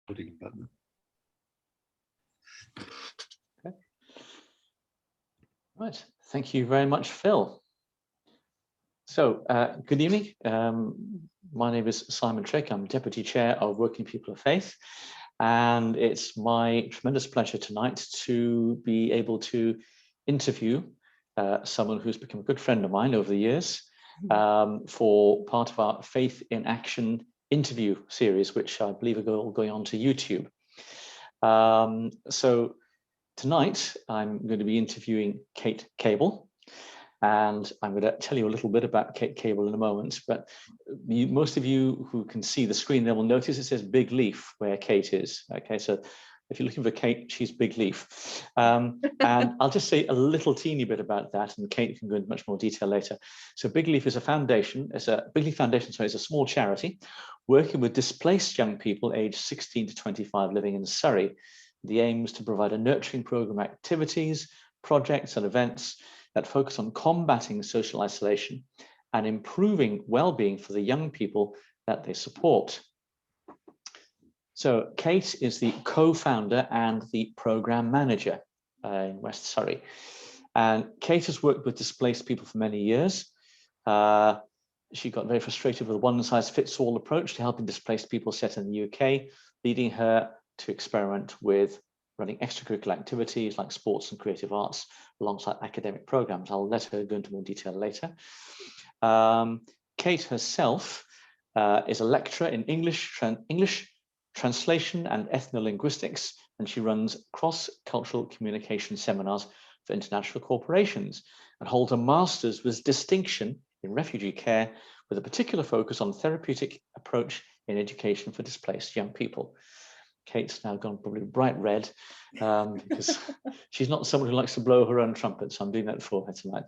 recording button. Okay. Right, thank you very much, Phil. So, good evening. My name is Simon Trick. I'm Deputy Chair of Working People of Faith, and it's my tremendous pleasure tonight to be able to interview someone who's become a good friend of mine over the years for part of our Faith in Action interview series, which I believe are going on to YouTube. So tonight I'm going to be interviewing Kate Cable, and I'm going to tell you a little bit about Kate Cable in a moment, but most of you who can see the screen there will notice it says Big Leaf where Kate is. Okay, so if you're looking for Kate, she's Big Leaf. And I'll just say a little teeny bit about that, and Kate can go into much more detail later. So Big Leaf is a foundation, Big Leaf Foundation, sorry, is a small charity working with displaced young people aged 16 to 25 living in Surrey. The aim is to provide a nurturing program of activities, projects and events that focus on combating social isolation and improving well-being for the young people that they support. So Kate is the co-founder and the program manager in West Surrey. And Kate has worked with displaced people for many years. She got very frustrated with a one-size-fits-all approach to helping displaced people set in the UK, leading her to experiment with running extracurricular activities like sports and creative arts alongside academic programs. I'll let her go into more detail later. Kate herself is a lecturer in English translation and ethnolinguistics, and she runs cross-cultural communication seminars for international corporations and holds a master's with distinction in refugee care with a particular focus on therapeutic approach in education for displaced young people. Kate's now gone probably bright red because she's not someone who likes to blow her own trumpet, so I'm doing that for her tonight.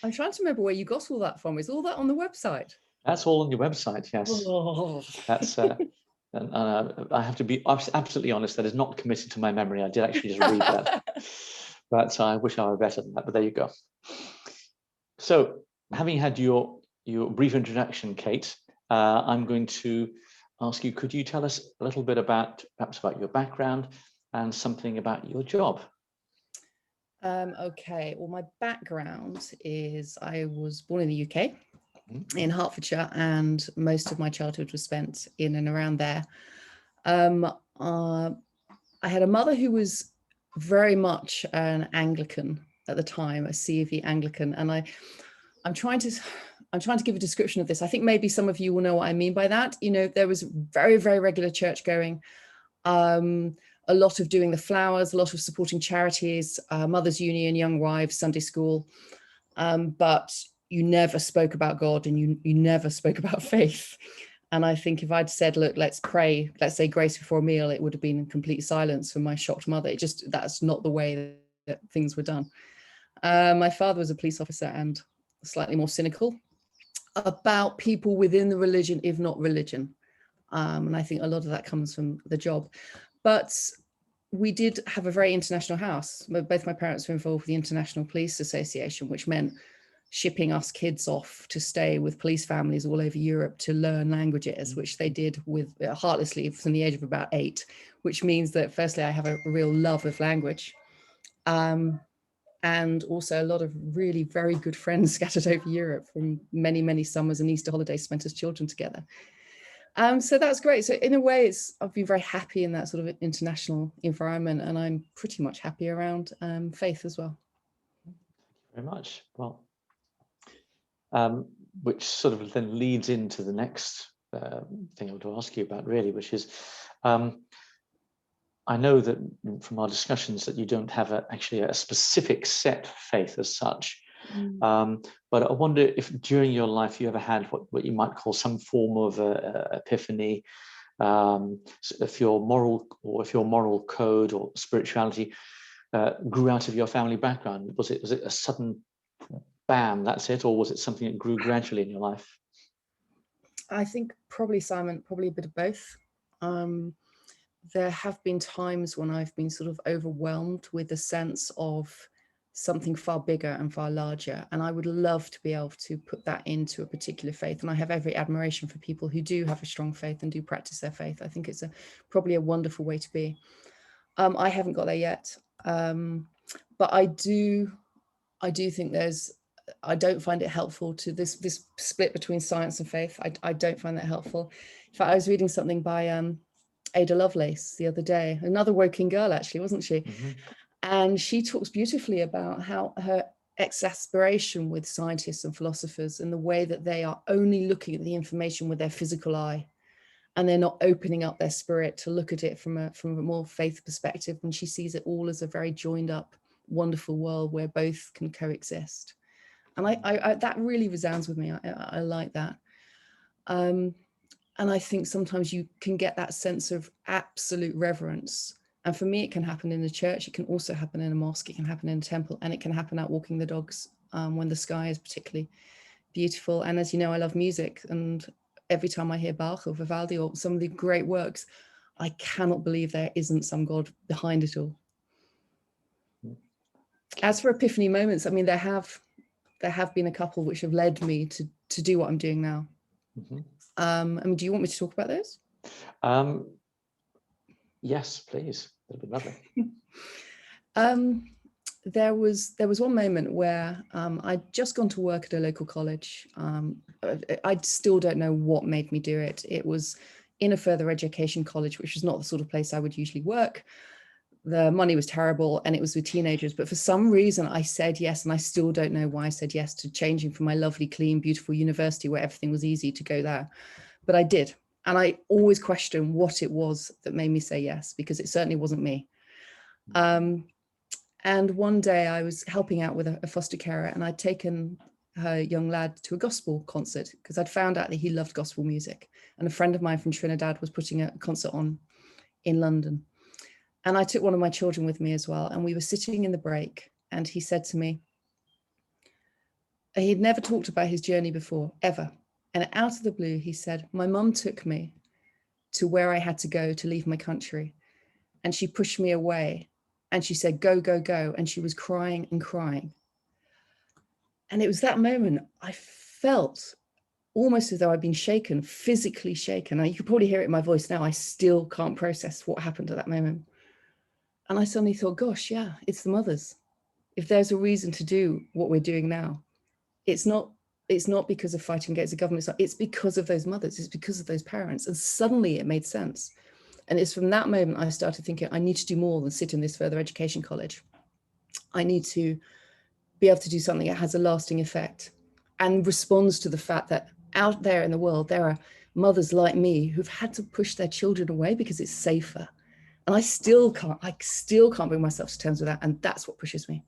I'm trying to remember where you got all that from. Is all that on the website? That's all on your website, yes. Oh. That's I have to be absolutely honest, that is not committed to my memory. I did actually just read that, but I wish I were better than that, but there you go. So having had your brief introduction, Kate, I'm going to ask you, could you tell us a little bit perhaps about your background and something about your job? Okay, well, my background is I was born in the UK, in Hertfordshire, and most of my childhood was spent in and around there. I had a mother who was very much an Anglican at the time, a C of E Anglican, and I'm trying to give a description of this. I think maybe some of you will know what I mean by that. You know, there was very, very regular church going, a lot of doing the flowers, a lot of supporting charities, Mothers Union, Young Wives, Sunday School, but you never spoke about God, and you never spoke about faith. And I think if I'd said, look, let's pray, let's say grace before a meal, it would have been in complete silence from my shocked mother. That's not the way that things were done. My father was a police officer and slightly more cynical about people within the religion, if not religion. And I think a lot of that comes from the job. But we did have a very international house. Both my parents were involved with the International Police Association, which meant shipping us kids off to stay with police families all over Europe to learn languages, which they did with heartlessly from the age of about 8, which means that firstly, I have a real love of language. And also a lot of really very good friends scattered over Europe from many, many summers and Easter holidays spent as children together. So that's great. So in a way, I've been very happy in that sort of international environment, and I'm pretty much happy around faith as well. Thank you very much. Well, which sort of then leads into the next thing I want to ask you about, really, which is, I know that from our discussions that you don't have actually a specific set faith as such. But I wonder if during your life you ever had what you might call some form of epiphany, if your moral code or spirituality grew out of your family background. Was it a sudden bam, that's it, or was it something that grew gradually in your life? I think probably, Simon, probably a bit of both. There have been times when I've been sort of overwhelmed with a sense of something far bigger and far larger. And I would love to be able to put that into a particular faith. And I have every admiration for people who do have a strong faith and do practice their faith. I think it's probably a wonderful way to be. I haven't got there yet, but I do think I don't find it helpful to this split between science and faith. I don't find that helpful. In fact, I was reading something by Ada Lovelace the other day, another Woking girl, actually, wasn't she? Mm-hmm. And she talks beautifully about how her exasperation with scientists and philosophers and the way that they are only looking at the information with their physical eye, and they're not opening up their spirit to look at it from a more faith perspective. And she sees it all as a very joined up, wonderful world where both can coexist. And I that really resounds with me. I like that. And I think sometimes you can get that sense of absolute reverence. And for me, it can happen in a church. It can also happen in a mosque. It can happen in a temple, and it can happen out walking the dogs when the sky is particularly beautiful. And as you know, I love music, and every time I hear Bach or Vivaldi or some of the great works, I cannot believe there isn't some God behind it all. As for epiphany moments, I mean, there have been a couple which have led me to do what I'm doing now. Mm-hmm. I mean, do you want me to talk about those? Yes, please. That'd be lovely. There was one moment where I'd just gone to work at a local college. I still don't know what made me do it. It was in a further education college, which is not the sort of place I would usually work. The money was terrible and it was with teenagers, but for some reason I said yes, and I still don't know why I said yes to changing from my lovely, clean, beautiful university where everything was easy to go there. But I did. And I always question what it was that made me say yes, because it certainly wasn't me. And one day I was helping out with a foster carer, and I'd taken her young lad to a gospel concert because I'd found out that he loved gospel music. And a friend of mine from Trinidad was putting a concert on in London. And I took one of my children with me as well. And we were sitting in the break, and he said to me, he'd never talked about his journey before, ever. And out of the blue, he said, my mum took me to where I had to go to leave my country. And she pushed me away. And she said, go, go, go. And she was crying and crying. And it was that moment I felt almost as though I'd been shaken, physically shaken. Now, you could probably hear it in my voice now. I still can't process what happened at that moment. And I suddenly thought, gosh, yeah, it's the mothers. If there's a reason to do what we're doing now, it's not because of fighting against the government. It's because of those mothers. It's because of those parents. And suddenly it made sense. And it's from that moment I started thinking, I need to do more than sit in this further education college. I need to be able to do something that has a lasting effect and responds to the fact that out there in the world, there are mothers like me who've had to push their children away because it's safer. And I still can't bring myself to terms with that. And that's what pushes me.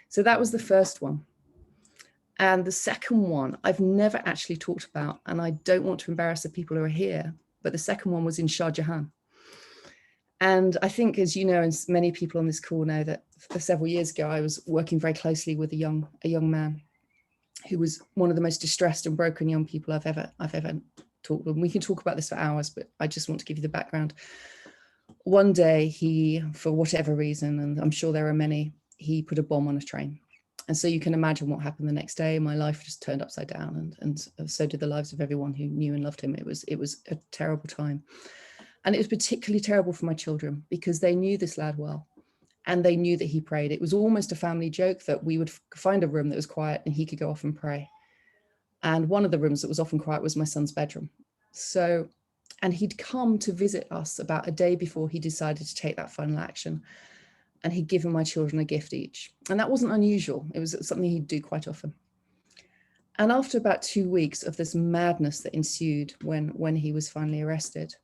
So that was the first one. And the second one, I've never actually talked about, and I don't want to embarrass the people who are here, but the second one was in Shah Jahan. And I think, as you know, and many people on this call know, that for several years ago, I was working very closely with a young man who was one of the most distressed and broken young people I've ever talked with. And we can talk about this for hours, but I just want to give you the background. One day he, for whatever reason, and I'm sure there are many, he put a bomb on a train. And so you can imagine what happened the next day. My life just turned upside down, and so did the lives of everyone who knew and loved him. It was a terrible time. And it was particularly terrible for my children because they knew this lad well, and they knew that he prayed. It was almost a family joke that we would find a room that was quiet and he could go off and pray. And one of the rooms that was often quiet was my son's bedroom. So, and he'd come to visit us about a day before he decided to take that final action. And he'd given my children a gift each. And that wasn't unusual. It was something he'd do quite often. And after about 2 weeks of this madness that ensued when he was finally arrested,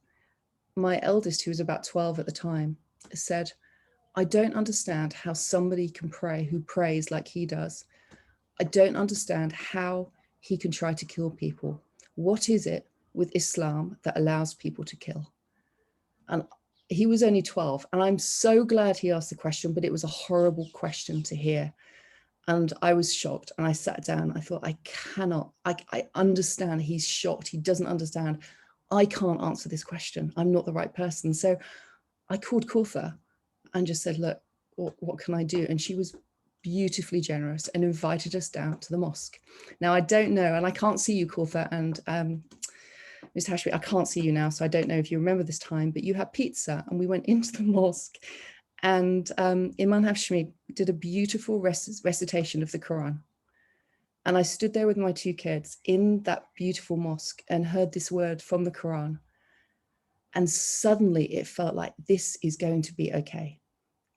my eldest, who was about 12 at the time, said, I don't understand how somebody can pray who prays like he does. I don't understand how he can try to kill people. What is it with Islam that allows people to kill? And he was only 12. And I'm so glad he asked the question, but it was a horrible question to hear. And I was shocked, and I sat down. I thought, I understand he's shocked. He doesn't understand. I can't answer this question. I'm not the right person. So I called Kauthar and just said, look, what can I do? And she was beautifully generous and invited us down to the mosque. Now, I don't know, and I can't see you, Kautha, and Mr. Hashmi, I can't see you now, so I don't know if you remember this time, but you had pizza and we went into the mosque, and Imam Hashmi did a beautiful recitation of the Quran. And I stood there with my 2 kids in that beautiful mosque and heard this word from the Quran. And suddenly it felt like this is going to be okay.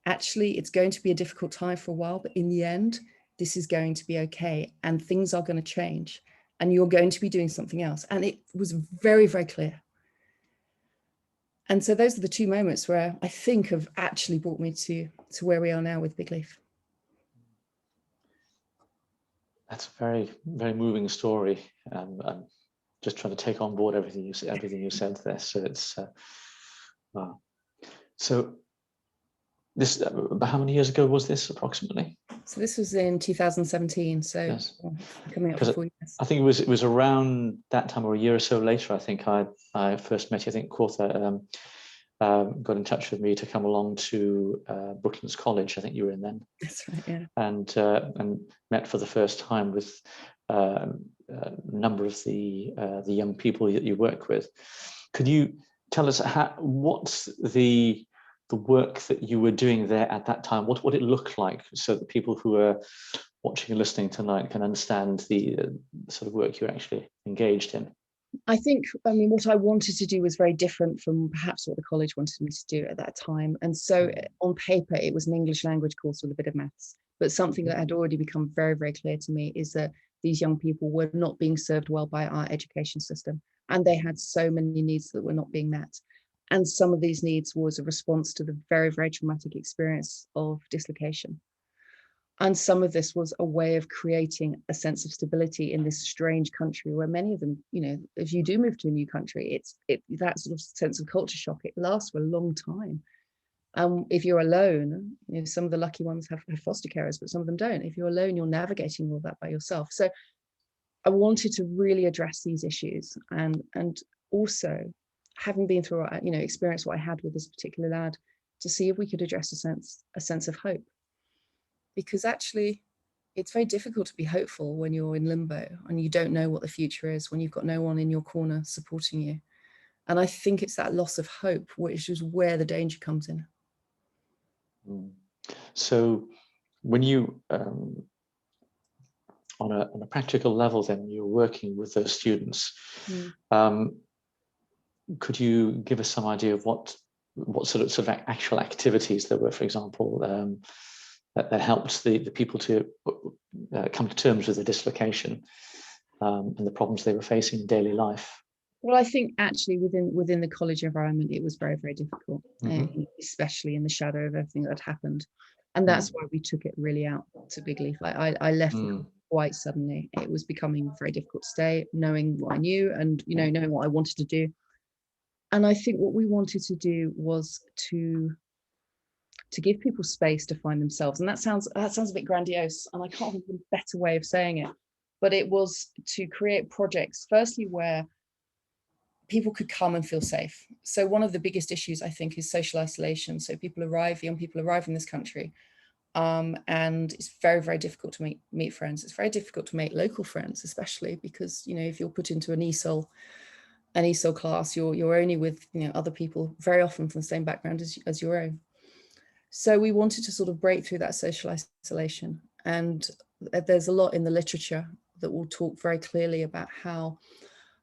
Actually, it's going to be a difficult time for a while, but in the end, this is going to be okay. And things are going to change. And you're going to be doing something else. And it was very, very clear. And so those are the 2 moments where I think have actually brought me to where we are now with Big Leaf. That's a very, very moving story. I'm just trying to take on board everything you said there. So it's wow. So this, how many years ago was this approximately? So this was in 2017. So yes. Coming up for 4 years. I think it was around that time, or a year or so later. I think I first met you. I think Kautha got in touch with me to come along to Brooklands College. I think you were in then. That's right, yeah. And met for the first time with a number of the young people that you work with. Could you tell us what's the work that you were doing there at that time? What it looked like, so that people who are watching and listening tonight can understand the sort of work you're actually engaged in? I think, I mean, what I wanted to do was very different from perhaps what the college wanted me to do at that time. And so on paper, it was an English language course with a bit of maths. But something that had already become very, very clear to me is that these young people were not being served well by our education system. And they had so many needs that were not being met. And some of these needs was a response to the very, very traumatic experience of dislocation. And some of this was a way of creating a sense of stability in this strange country where many of them, you know, if you do move to a new country, that sort of sense of culture shock, it lasts for a long time. If you're alone, you know, some of the lucky ones have foster carers, but some of them don't. If you're alone, you're navigating all that by yourself. So I wanted to really address these issues, and also having been through, you know, experience what I had with this particular lad, to see if we could address a sense of hope. Because actually, it's very difficult to be hopeful when you're in limbo and you don't know what the future is, when you've got no one in your corner supporting you. And I think it's that loss of hope, which is where the danger comes in. So when you, on a practical level, then you're working with those students, could you give us some idea of what sort of actual activities there were, for example, that helped the people to come to terms with the dislocation and the problems they were facing in daily life? Well, I think actually within the college environment, it was very, very difficult, especially in the shadow of everything that had happened. And that's why we took it really out to Big Leaf. I left quite suddenly. It was becoming very difficult to stay, knowing what I knew and, you know, knowing what I wanted to do. And I think what we wanted to do was to give people space to find themselves. And that sounds a bit grandiose, and I can't think of a better way of saying it, but it was to create projects, firstly, where people could come and feel safe. So one of the biggest issues, I think, is social isolation. So young people arrive in this country, and it's very, very difficult to meet friends. It's very difficult to make local friends, especially because, you know, if you're put into an ESOL class, you're only with, you know, other people very often from the same background as your own. So we wanted to sort of break through that social isolation. And there's a lot in the literature that will talk very clearly about how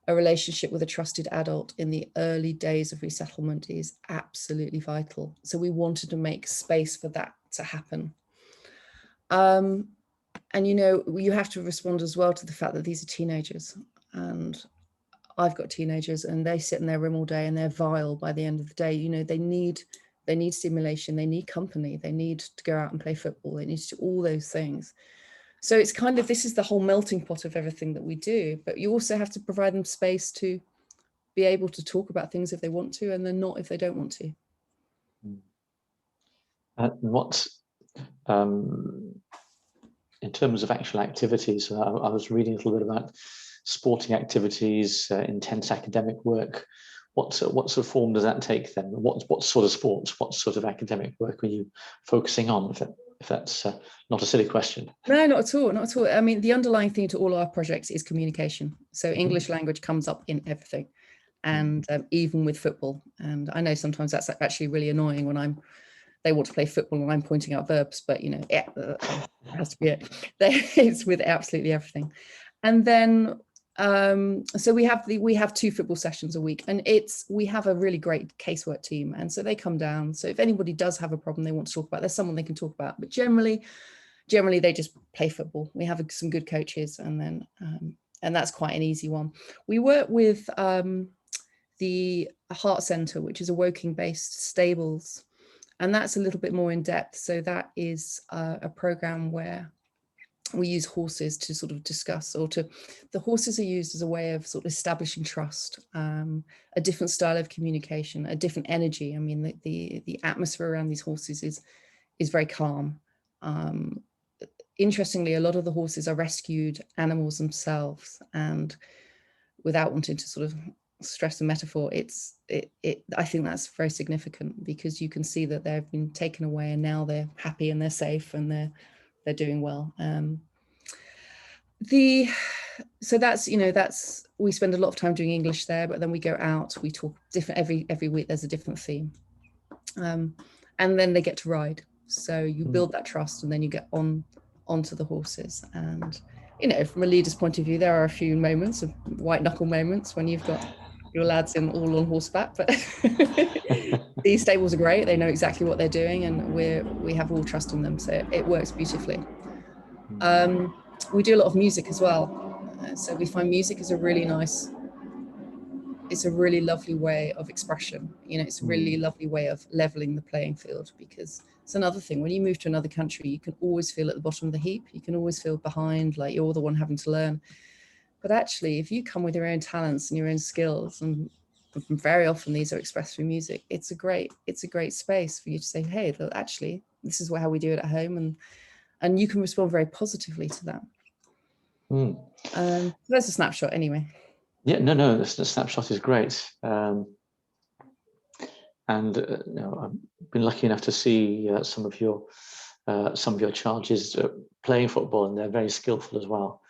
a relationship with a trusted adult in the early days of resettlement is absolutely vital. So we wanted to make space for that to happen. And, you know, you have to respond as well to the fact that these are teenagers, and I've got teenagers, and they sit in their room all day and they're vile by the end of the day. You know, they need stimulation, they need company, they need to go out and play football, they need to do all those things. So it's kind of, this is the whole melting pot of everything that we do, but you also have to provide them space to be able to talk about things if they want to, and then not if they don't want to. What, in terms of actual activities, I was reading a little bit about sporting activities, intense academic work. What sort of form does that take then? What sort of sports, what sort of academic work were you focusing on, if if that's not a silly question. No, not at all, not at all. I mean, the underlying theme to all our projects is communication. So English language comes up in everything, and even with football. And I know sometimes that's actually really annoying when they want to play football and I'm pointing out verbs, but it has to be it. It's with absolutely everything. And then so we have 2 football sessions a week, and we have a really great casework team, and so they come down. So if anybody does have a problem they want to talk about, there's someone they can talk about. But generally they just play football. We have some good coaches, and then and that's quite an easy one. We work with the Heart Centre, which is a Woking-based stables. And that's a little bit more in depth. So that is a program where we use horses to sort of discuss, the horses are used as a way of sort of establishing trust, a different style of communication, a different energy. I mean, the atmosphere around these horses is very calm. Interestingly, a lot of the horses are rescued animals themselves, and without wanting to sort of stress the metaphor, I think that's very significant, because you can see that they've been taken away and now they're happy and they're safe and they're doing well. So that's we spend a lot of time doing English there, but then we go out, we talk different every week. There's a different theme, and then they get to ride. So you build that trust, and then you get onto the horses. And from a leader's point of view, there are a few moments of white knuckle moments when you've got your lads all on horseback, but these stables are great. They know exactly what they're doing, and we have all trust in them, so it works beautifully. We do a lot of music as well, so we find music is a really lovely way of expression. It's a really lovely way of leveling the playing field, because it's another thing. When you move to another country, you can always feel at the bottom of the heap. You can always feel behind, like you're the one having to learn. But actually, if you come with your own talents and your own skills, and very often these are expressed through music, it's a great space for you to say, hey, actually, this is how we do it at home, and you can respond very positively to that. That's a snapshot anyway. Yeah, no, the snapshot is great. And I've been lucky enough to see some of your charges playing football, and they're very skillful as well.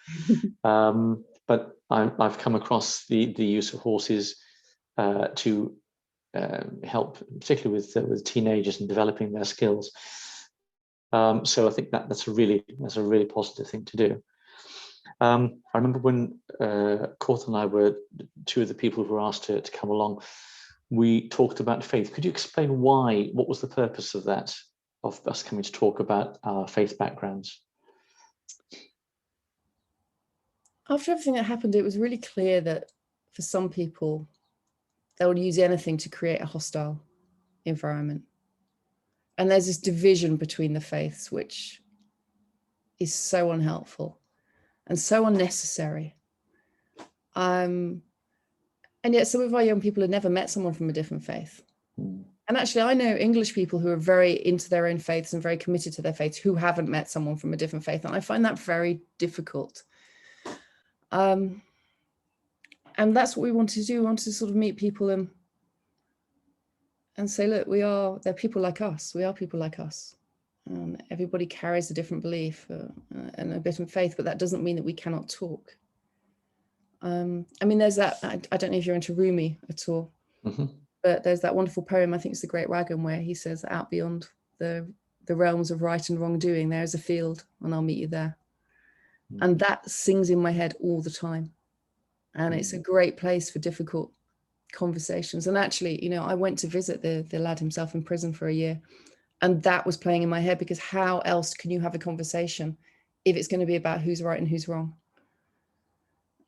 But I've come across the use of horses to help, particularly with teenagers and developing their skills. So I think that's a really positive thing to do. I remember when Court and I were 2 of the people who were asked to come along, we talked about faith. Could you explain what was the purpose of that, of us coming to talk about our faith backgrounds? After everything that happened, it was really clear that for some people, they would use anything to create a hostile environment. And there's this division between the faiths, which is so unhelpful and so unnecessary. And yet some of our young people have never met someone from a different faith. And actually, I know English people who are very into their own faiths and very committed to their faiths who haven't met someone from a different faith. And I find that very difficult. And that's what we want to do. We want to sort of meet people and say, look, they're people like us. We are people like us. Everybody carries a different belief and a different faith, but that doesn't mean that we cannot talk. I mean, there's that, I don't know if you're into Rumi at all, but there's that wonderful poem, I think it's The Great Wagon, where he says, out beyond the realms of right and wrongdoing, there is a field and I'll meet you there. And that sings in my head all the time. And it's a great place for difficult conversations. And actually, I went to visit the lad himself in prison for a year, and that was playing in my head, because how else can you have a conversation if it's going to be about who's right and who's wrong?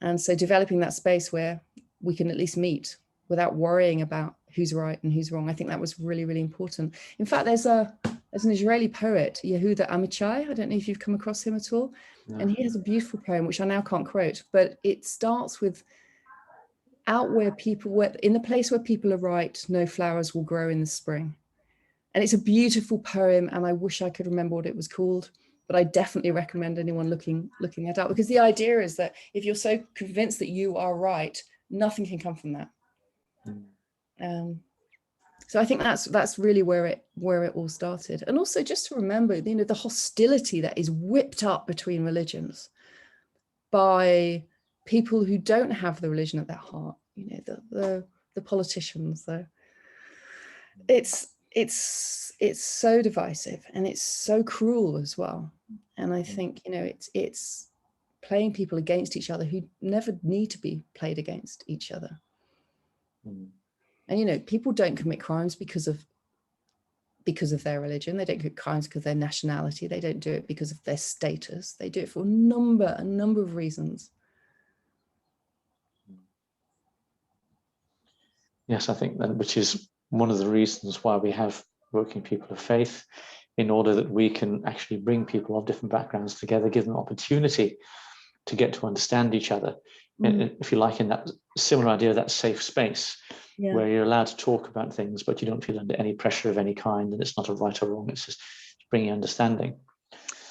And so developing that space where we can at least meet without worrying about who's right and who's wrong, I think that was really, really important. In fact, there's an Israeli poet, Yehuda Amichai. I don't know if you've come across him at all. No. And he has a beautiful poem, which I now can't quote, but it starts with, in the place where people are right, no flowers will grow in the spring. And it's a beautiful poem, and I wish I could remember what it was called, but I definitely recommend anyone looking that up, because the idea is that if you're so convinced that you are right, nothing can come from that. So I think that's really where it all started. And also just to remember, you know, the hostility that is whipped up between religions by people who don't have the religion at their heart, you know, the politicians, it's so divisive, and it's so cruel as well. And I think, you know, it's playing people against each other who never need to be played against each other. And, you know, people don't commit crimes because of their religion. They don't commit crimes because of their nationality. They don't do it because of their status. They do it for a number of reasons. Yes, I think that, which is one of the reasons why we have Working People of Faith, in order that we can actually bring people of different backgrounds together, give them opportunity to get to understand each other. If you like, in that similar idea of that safe space, where you're allowed to talk about things, but you don't feel under any pressure of any kind, and it's not a right or wrong, it's just bringing understanding.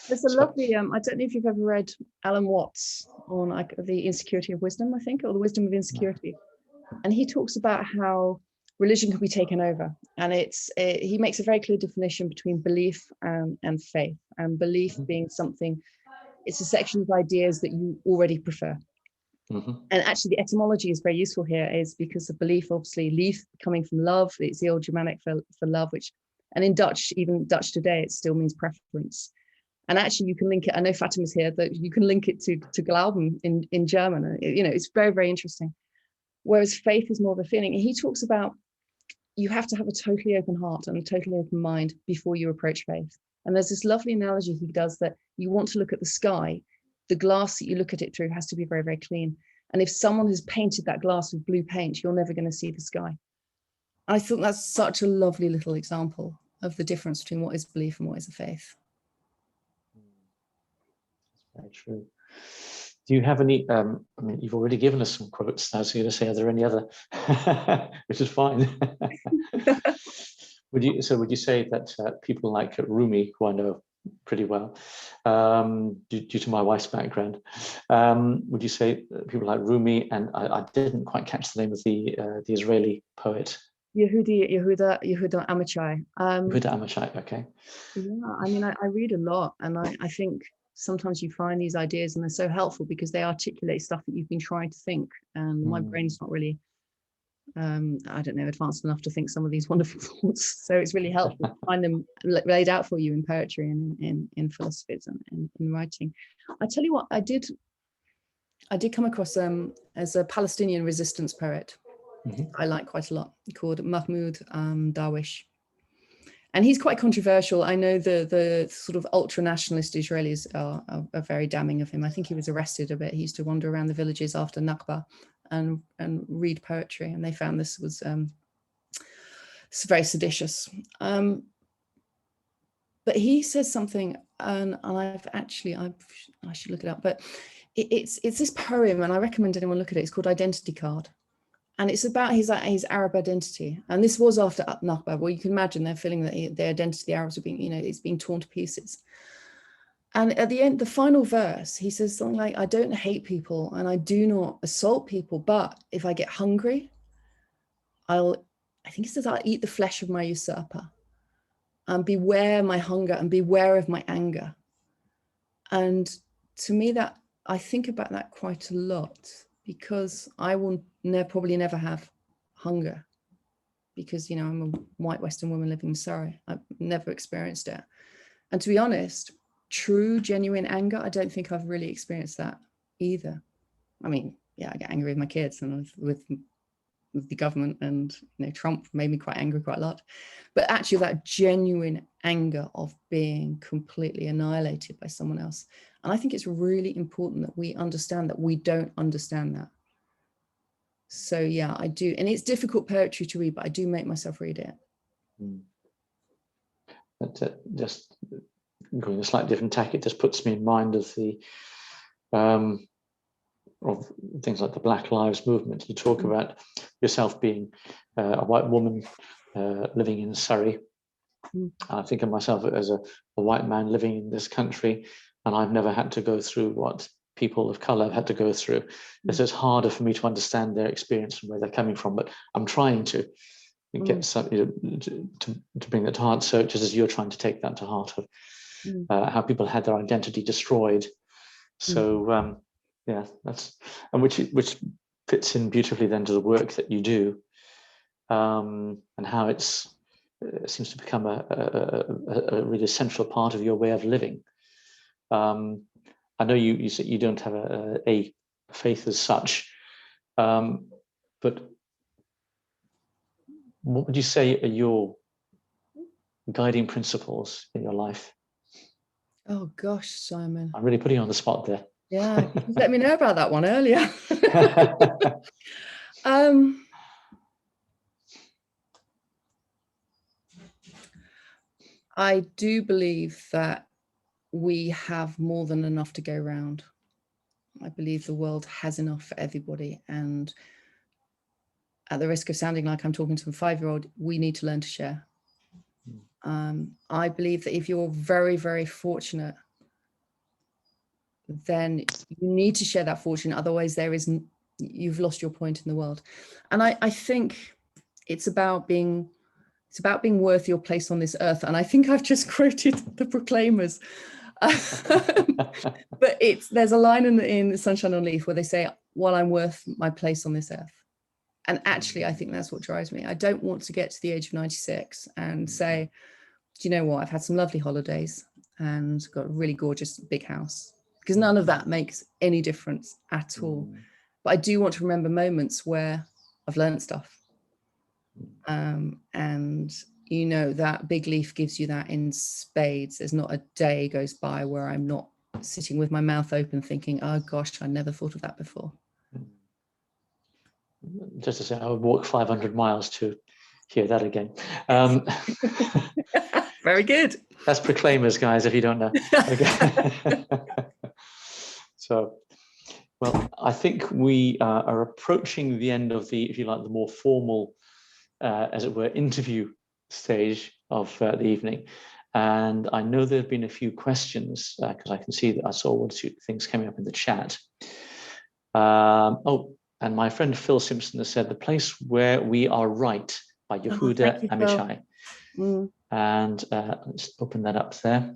There's a lovely, I don't know if you've ever read Alan Watts on The Insecurity of Wisdom, I think, or The Wisdom of Insecurity. And he talks about how religion can be taken over. And he makes a very clear definition between belief and faith. And belief being something, it's a section of ideas that you already prefer. And actually the etymology is very useful here, is because the belief, obviously, leaf coming from love, it's the old Germanic for love, which, and in Dutch, even Dutch today, it still means preference. And actually you can link it, I know Fatima's here, that you can link it to Glauben in German. You know, it's very, very interesting. Whereas faith is more of a feeling. And he talks about, you have to have a totally open heart and a totally open mind before you approach faith. And there's this lovely analogy he does, that you want to look at the sky, the glass that you look at it through has to be very, very clean. And if someone has painted that glass with blue paint, you're never going to see the sky. I think that's such a lovely little example of the difference between what is belief and what is a faith. That's very true. Do you have any, I mean, you've already given us some quotes now, so you're going to say, are there any other, which is fine. Would you say that people like Rumi, who I know pretty well, due to my wife's background, would you say people like Rumi, and I didn't quite catch the name of the Israeli poet? Yehuda Amichai. Yehuda Amichai, okay. Yeah, I mean, I read a lot, and I think sometimes you find these ideas and they're so helpful because they articulate stuff that you've been trying to think, and my brain's not really I don't know, advanced enough to think some of these wonderful thoughts. So it's really helpful to find them laid out for you in poetry and in philosophies and in writing. I tell you what, I did come across as a Palestinian resistance poet I like quite a lot, called Mahmoud Darwish. And he's quite controversial. I know the sort of ultra-nationalist Israelis are very damning of him. I think he was arrested a bit. He used to wander around the villages after Nakba and read poetry, and they found this was it's very seditious. But he says something, and I should look it up, but it's this poem, and I recommend anyone look at it. It's called Identity Card. And it's about his Arab identity. And this was after Nakba, where you can imagine they're feeling that their identity, the Arabs are being, it's being torn to pieces. And at the end, the final verse, he says something like, I don't hate people and I do not assault people, but if I get hungry, I think he says, I'll eat the flesh of my usurper, and beware my hunger and beware of my anger. And to me, that I think about that quite a lot, because I will probably never have hunger, because, I'm a white Western woman living in Surrey. I've never experienced it. And to be honest, true, genuine anger, I don't think I've really experienced that either. I mean, yeah, I get angry with my kids and with the government, and Trump made me quite angry quite a lot. But actually that genuine anger of being completely annihilated by someone else. And I think it's really important that we understand that we don't understand that. So yeah, I do. And it's difficult poetry to read, but I do make myself read it. Just going a slightly different tack, it just puts me in mind of the of things like the Black Lives Movement. You talk about yourself being a white woman living in Surrey. I think of myself as a white man living in this country, and I've never had to go through what people of color have had to go through. It's harder for me to understand their experience and where they're coming from, but I'm trying to. get some, to bring that to heart. So just as you're trying to take that to heart of how people had their identity destroyed. So yeah, that's, and which fits in beautifully then to the work that you do, and how it seems to become a really essential part of your way of living. I know you said you don't have a faith as such, but what would you say are your guiding principles in your life? Oh gosh, Simon. I'm really putting you on the spot there. Yeah, you let me know about that one earlier. I do believe that we have more than enough to go around. I believe the world has enough for everybody. And at the risk of sounding like I'm talking to a 5-year-old, we need to learn to share. I believe that if you're very, very fortunate, then you need to share that fortune. Otherwise, you've lost your point in the world. And I think it's about being worth your place on this earth. And I think I've just quoted the Proclaimers. But there's a line in Sunshine on Leith where they say, well, I'm worth my place on this earth. And actually, I think that's what drives me. I don't want to get to the age of 96 and say, do you know what? I've had some lovely holidays and got a really gorgeous big house, because none of that makes any difference at all. But I do want to remember moments where I've learned stuff. And that big leaf gives you that in spades. There's not a day goes by where I'm not sitting with my mouth open thinking, oh gosh, I never thought of that before. Just to say, I would walk 500 miles to hear that again. Very good. That's Proclaimers, guys, if you don't know. Okay. So, well, I think we are approaching the end of the, if you like, the more formal, as it were, interview stage of the evening. And I know there have been a few questions, because I can see that I saw 1 or 2 things coming up in the chat. And my friend Phil Simpson has said, "The Place Where We Are Right" by Yehuda Amichai. And let's open that up there.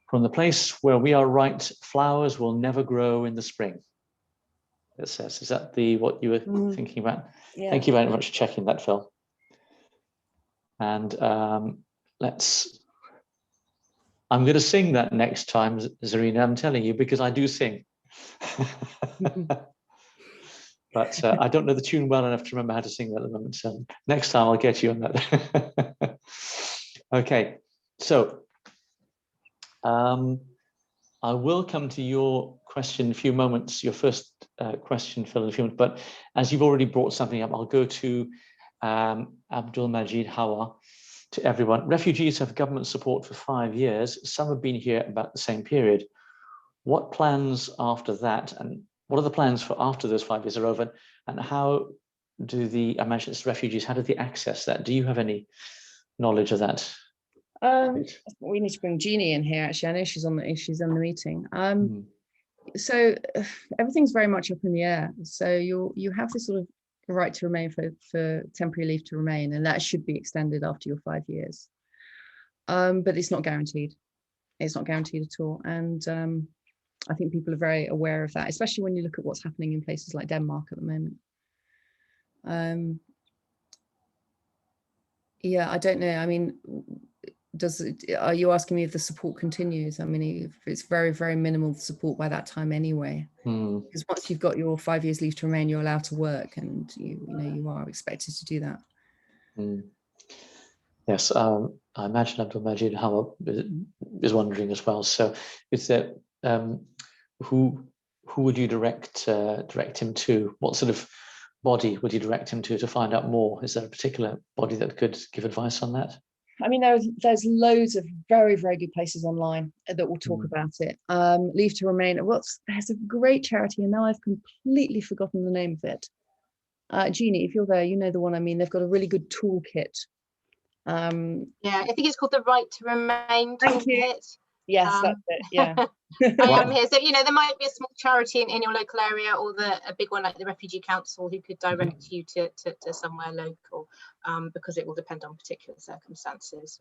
"From the place where we are right, flowers will never grow in the spring." It says, is that what you were thinking about? Yeah. Thank you very much for checking that, Phil. And I'm going to sing that next time, Zarina, I'm telling you, because I do sing. But I don't know the tune well enough to remember how to sing that at the moment. So next time I'll get you on that. Okay, so I will come to your question in a few moments, your first question, Phil, in a few moments. But as you've already brought something up, I'll go to Abdul Majid Hawa. To everyone, refugees have government support for 5 years. Some have been here about the same period. What plans after that? And what are the plans for after those 5 years are over? And how do I imagine it's refugees, how do they access that? Do you have any knowledge of that? We need to bring Jeannie in here. Actually, I know she's on the meeting. So everything's very much up in the air. So you have this sort of right to remain for temporary leave to remain, and that should be extended after your 5 years. But it's not guaranteed. It's not guaranteed at all. And I think people are very aware of that, especially when you look at what's happening in places like Denmark at the moment. Yeah, I don't know. I mean, are you asking me if the support continues? I mean, if it's very, very minimal support by that time anyway. Because once you've got your 5 years leave to remain, you're allowed to work, and you are expected to do that. Yes, I imagine Abdul Majid Hawa is wondering as well. So, is there who would you direct him to? What sort of body would you direct him to find out more? Is there a particular body that could give advice on that? I mean, there's loads of very, very good places online that will talk about it. Leave to Remain. Well, there's a great charity, and now I've completely forgotten the name of it. Jeannie, if you're there, you know the one I mean. They've got a really good toolkit. Yeah, I think it's called the Right to Remain toolkit. Yes, that's it. Yeah. I am here. So, you know, there might be a small charity in your local area, or a big one like the Refugee Council, who could direct you to somewhere local, because it will depend on particular circumstances.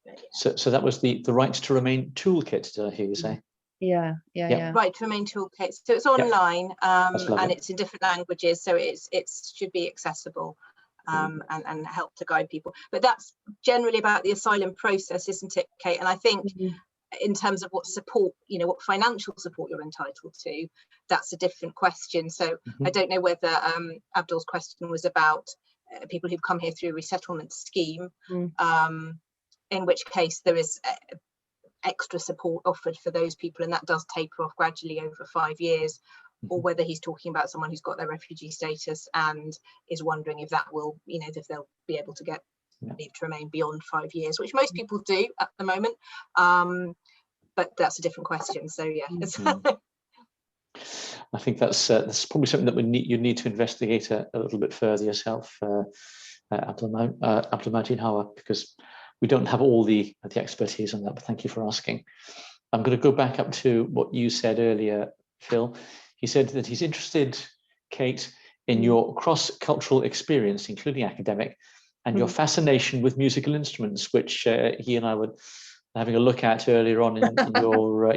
Yeah. So that was the Right to Remain toolkit, did I hear you say? Yeah. Right to Remain toolkit. So it's online, and it's in different languages, so it should be accessible, and help to guide people. But that's generally about the asylum process, isn't it, Kate? And I think in terms of what support, you know, what financial support you're entitled to, that's a different question. So I don't know whether Abdul's question was about people who've come here through a resettlement scheme, in which case there is extra support offered for those people, and that does taper off gradually over 5 years, or whether he's talking about someone who's got their refugee status and is wondering if that will, you know, if they'll be able to get leave to remain beyond 5 years, which most people do at the moment, but that's a different question. So yeah. I think that's probably something that you need to investigate a little bit further yourself, Abdul Majid Hawa, because we don't have all the expertise on that, but thank you for asking. I'm going to go back up to what you said earlier, Phil. He said that he's interested, Kate, in your cross-cultural experience, including academic, and your fascination with musical instruments, which he and I were having a look at earlier on in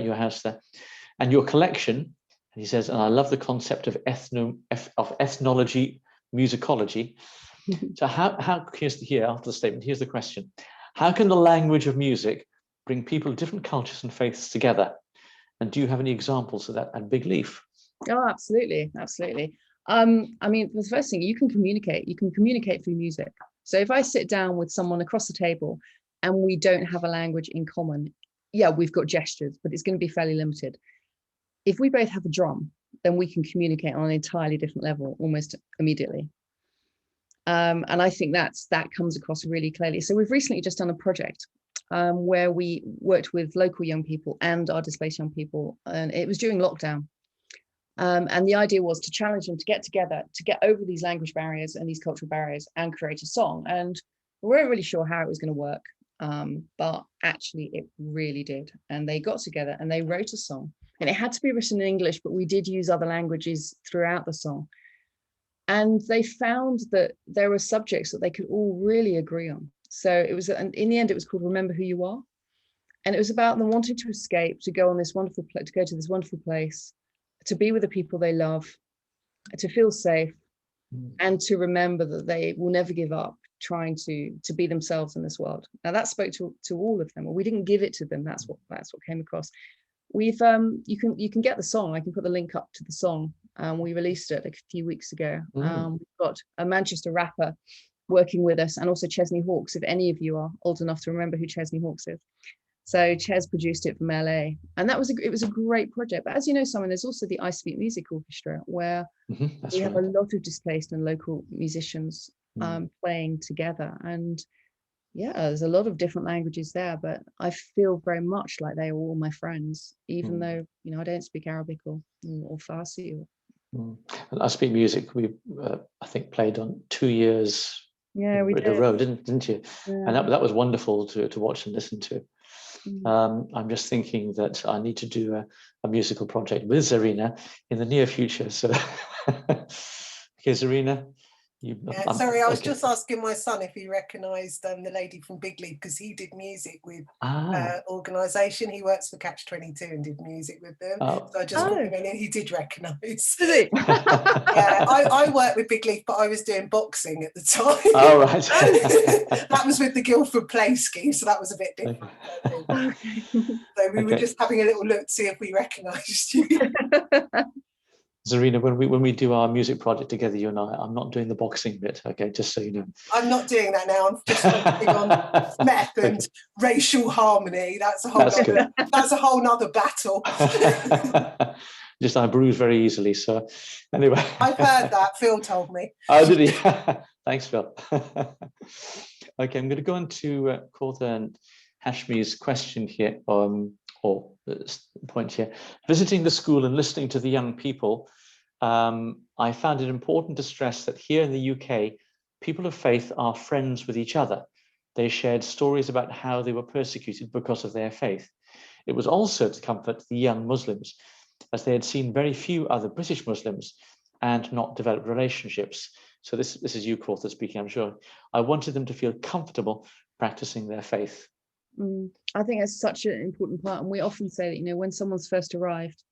your house there, and your collection. And he says, and I love the concept of ethnology, musicology. So here after the statement, here's the question. How can the language of music bring people of different cultures and faiths together? And do you have any examples of that at Big Leaf? Oh, absolutely. I mean, the first thing, you can communicate through music. So if I sit down with someone across the table and we don't have a language in common, yeah, we've got gestures, but it's going to be fairly limited. If we both have a drum, then we can communicate on an entirely different level almost immediately. And I think that comes across really clearly. So we've recently just done a project where we worked with local young people and our displaced young people, and it was during lockdown. And the idea was to challenge them to get together, to get over these language barriers and these cultural barriers and create a song. And we weren't really sure how it was going to work, but actually it really did. And they got together and they wrote a song, and it had to be written in English, but we did use other languages throughout the song. And they found that there were subjects that they could all really agree on. So it was, and in the end, it was called Remember Who You Are. And it was about them wanting to escape, to go on this wonderful place, to go to this wonderful place, to be with the people they love, to feel safe, and to remember that they will never give up trying to be themselves in this world. Now that spoke to all of them. Well, we didn't give it to them. That's what came across. We've you can get the song. I can put the link up to the song. We released it like a few weeks ago. We've got a Manchester rapper working with us, and also Chesney Hawkes, if any of you are old enough to remember who Chesney Hawkes is. So Ches produced it from LA, and it was a great project. But as you know, Simon, there's also the I Speak Music Orchestra, where we have a lot of displaced and local musicians playing together. And yeah, there's a lot of different languages there, but I feel very much like they are all my friends, even though, you know, I don't speak Arabic or Farsi. I Speak Music, we I think played on 2 years in a row, didn't you? Yeah. And that was wonderful to watch and listen to. I'm just thinking that I need to do a musical project with Zarina in the near future. So, okay, Zarina. Sorry, I was just asking my son if he recognised the lady from Big Leaf, because he did music with organisation. He works for Catch-22 and did music with them. So I just put him in, and he did recognise. Did he? Yeah, I worked with Big Leaf, but I was doing boxing at the time. Oh, right. That was with the Guildford Play Scheme, so that was a bit different. Okay. So we were just having a little look to see if we recognised you. Zarina, when we do our music project together, you and I'm not doing the boxing bit, okay, just so you know. I'm not doing that now. I'm just focusing on meth and racial harmony. That's a whole nother battle. Just I bruise very easily, so anyway. I've heard that. Phil told me. Oh, did he? Thanks, Phil. Okay, I'm going to go on to Kautha and Hashmi's question here, or point here. Visiting the school and listening to the young people, I found it important to stress that here in the UK, people of faith are friends with each other. They shared stories about how they were persecuted because of their faith. It was also to comfort the young Muslims, as they had seen very few other British Muslims and not developed relationships. So this is you, Kautha, speaking, I'm sure. I wanted them to feel comfortable practicing their faith. I think that's such an important part. And we often say that, you know, when someone's first arrived,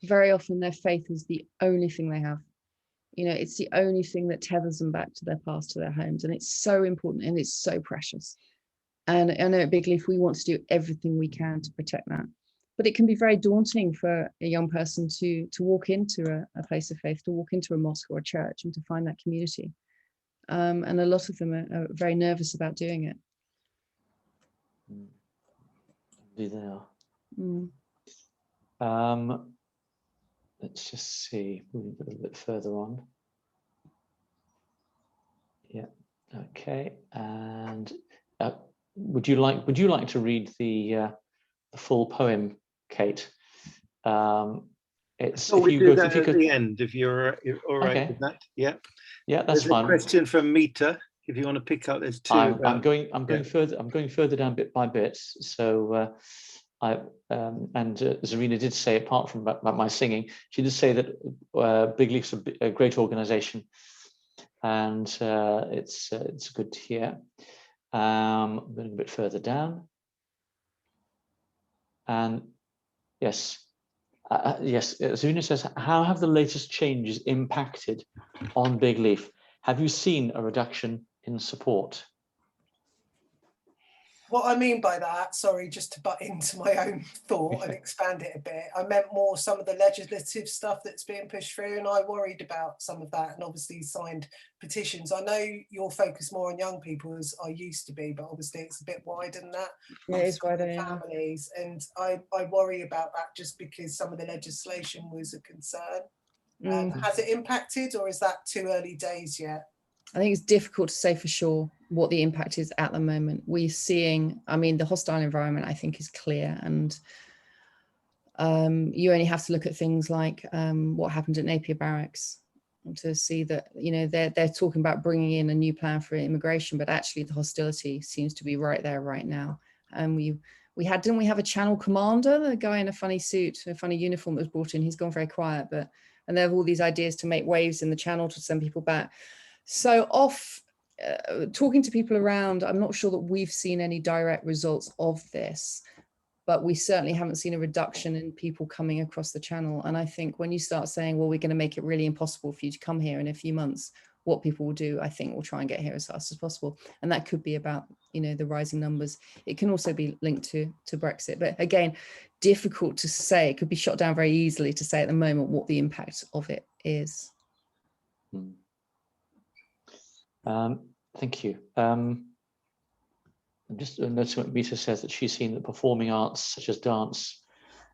very often their faith is the only thing they have. You know, it's the only thing that tethers them back to their past, to their homes. And it's so important and it's so precious. And I know at Big Leaf, we want to do everything we can to protect that. But it can be very daunting for a young person to walk into a place of faith, to walk into a mosque or a church and to find that community. And a lot of them are very nervous about doing it. Indeed they are. Let's just see, moving a little bit further on. Yeah, okay. And would you like to read the full poem, Kate? It's if you go at the end, if you're all right with that. Yeah. Yeah, that's fine. There's a question from Mita. If you want to pick up, there's two. I'm going further down bit by bit. So Zarina did say, apart from my singing, she did say that Big Leaf's a great organisation, and it's good to hear. I'm going a bit further down, and yes, Zarina says, how have the latest changes impacted on Big Leaf? Have you seen a reduction in support? What I mean by that, sorry, just to butt into my own thought and expand it a bit, I meant more some of the legislative stuff that's being pushed through, and I worried about some of that, and obviously signed petitions. I know you're focused more on young people, as I used to be, but obviously it's a bit wider than that. Yeah, it's wider, families, and I worry about that just because some of the legislation was a concern. Has it impacted, or is that too early days yet? I think it's difficult to say for sure what the impact is at the moment. We're seeing, I mean, the hostile environment, I think, is clear. And you only have to look at things like what happened at Napier Barracks to see that, you know, they're talking about bringing in a new plan for immigration, but actually the hostility seems to be right there right now. And didn't we have a channel commander, the guy in a funny suit, a funny uniform that was brought in? He's gone very quiet, and they have all these ideas to make waves in the channel to send people back. So talking to people around, I'm not sure that we've seen any direct results of this, but we certainly haven't seen a reduction in people coming across the channel. And I think when you start saying, well, we're going to make it really impossible for you to come here in a few months, what people will do, I think, will try and get here as fast as possible. And that could be about, you know, the rising numbers. It can also be linked to Brexit. But again, difficult to say. It could be shot down very easily to say at the moment what the impact of it is. Thank you. I'm just noticing what Mita says, that she's seen that performing arts such as dance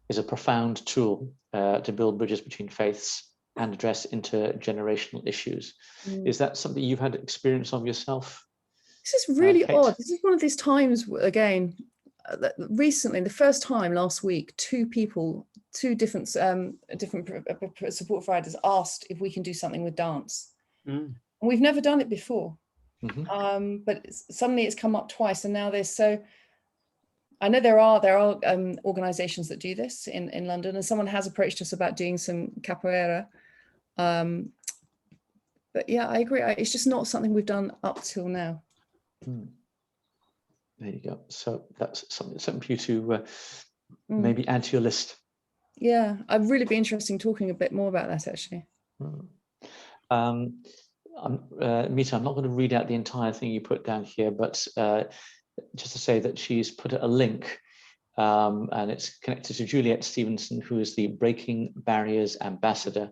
is a profound tool to build bridges between faiths and address intergenerational issues. Is that something you've had experience of yourself? This is really odd. This is one of these times, again, recently, the first time last week, two different support providers asked if we can do something with dance. And we've never done it before. But suddenly it's come up twice, and now I know there are organizations that do this in London, and someone has approached us about doing some capoeira. But yeah, I agree. It's just not something we've done up till now. There you go. So that's something for you to maybe add to your list. Yeah, I'd really be interested in talking a bit more about that, actually. Mita, I'm not going to read out the entire thing you put down here, but just to say that she's put a link, and it's connected to Juliet Stevenson, who is the Breaking Barriers ambassador,